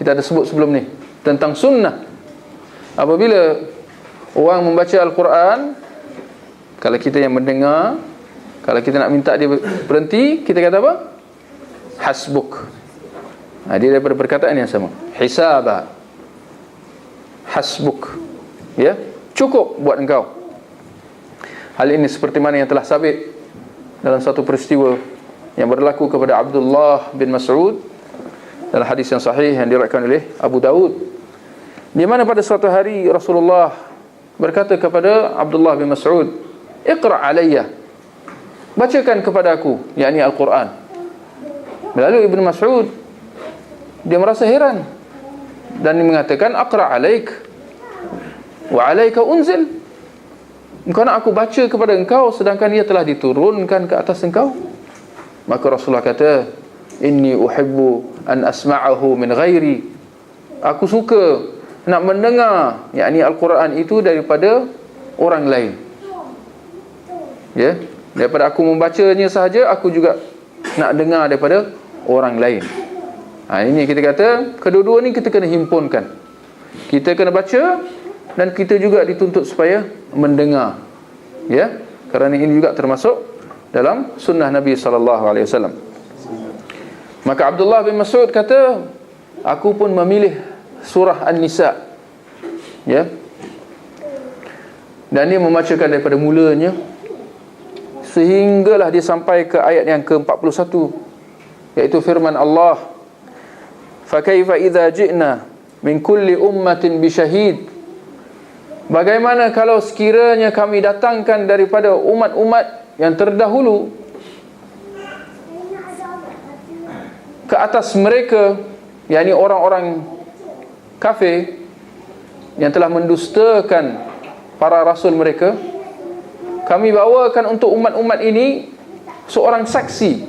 kita ada sebut sebelum ni, tentang sunnah. Apabila orang membaca Al-Quran, kalau kita yang mendengar, kalau kita nak minta dia berhenti, kita kata apa? Hasbuk. Dia daripada perkataan yang sama, hisaba, hasbuk, ya, cukup buat engkau. Hal ini seperti mana yang telah sabit dalam satu peristiwa yang berlaku kepada Abdullah bin Mas'ud dalam hadis yang sahih yang diriwayatkan oleh Abu Daud, di mana pada suatu hari Rasulullah berkata kepada Abdullah bin Mas'ud, "Iqra' alayya." Bacakan kepada aku, yakni Al-Quran. Lalu Ibn Mas'ud dia merasa heran dan dia mengatakan, "Aqra' alaik wa alaika unzil." Engkau nak aku baca kepada engkau sedangkan ia telah diturunkan ke atas engkau? Maka Rasulullah kata, "Inni uhibbu an asma'ahu min ghairi." Aku suka nak mendengar yakni Al-Quran itu daripada orang lain. Ya, daripada aku membacanya sahaja, aku juga nak dengar daripada orang lain. Ini kita kata kedua-dua ni kita kena himpunkan. Kita kena baca dan kita juga dituntut supaya mendengar. Ya, kerana ini juga termasuk dalam sunnah Nabi SAW. Maka Abdullah bin Mas'ud kata, aku pun memilih surah An-Nisa, ya, dan dia membacakan daripada mulanya sehinggalah dia sampai ke ayat yang ke-41, iaitu firman Allah, "Fa kaifa idza ji'na min kulli ummatin bi syahid." Bagaimana kalau sekiranya kami datangkan daripada umat-umat yang terdahulu ke atas mereka, yakni orang-orang kafir yang telah mendustakan para rasul mereka, kami bawakan untuk umat-umat ini seorang saksi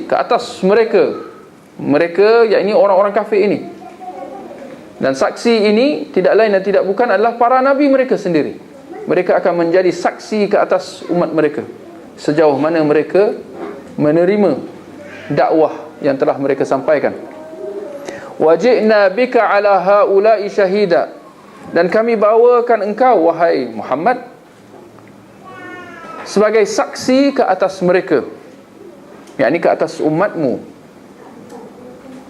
ke atas mereka yakni orang-orang kafir ini. Dan saksi ini tidak lain dan tidak bukan adalah para nabi mereka sendiri. Mereka akan menjadi saksi ke atas umat mereka sejauh mana mereka menerima dakwah yang telah mereka sampaikan. Waji'na bika ala haula'i syahida. Dan kami bawakan engkau, wahai Muhammad, sebagai saksi ke atas mereka, yakni ke atas umatmu,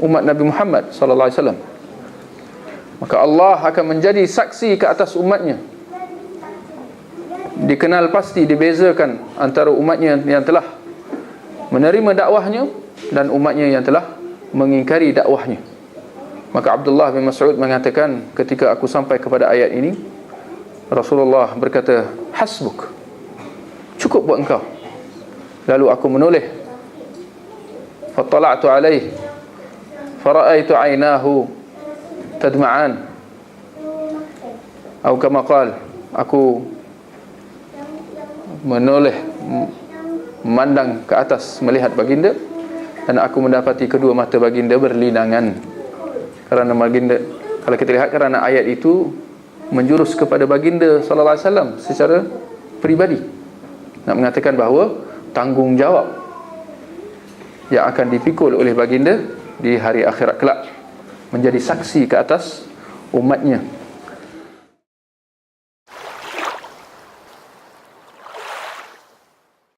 umat Nabi Muhammad sallallahu alaihi wasallam. Maka Allah akan menjadi saksi ke atas umatnya. Dikenal pasti, dibezakan antara umatnya yang telah menerima dakwahnya dan umatnya yang telah mengingkari dakwahnya. Maka Abdullah bin Mas'ud mengatakan, ketika aku sampai kepada ayat ini, Rasulullah berkata, "Hasbuk, cukup buat engkau." Lalu aku menoleh, fattala'tu alaih fara'aitu aynahu tadma'an, atau kama qala, aku menoleh memandang ke atas melihat baginda, dan aku mendapati kedua mata baginda berlinangan. Kerana baginda, kalau kita lihat, kerana ayat itu menjurus kepada baginda sallallahu alaihi wasallam secara peribadi, nak mengatakan bahawa tanggungjawab yang akan dipikul oleh baginda di hari akhirat kelak, menjadi saksi ke atas umatnya.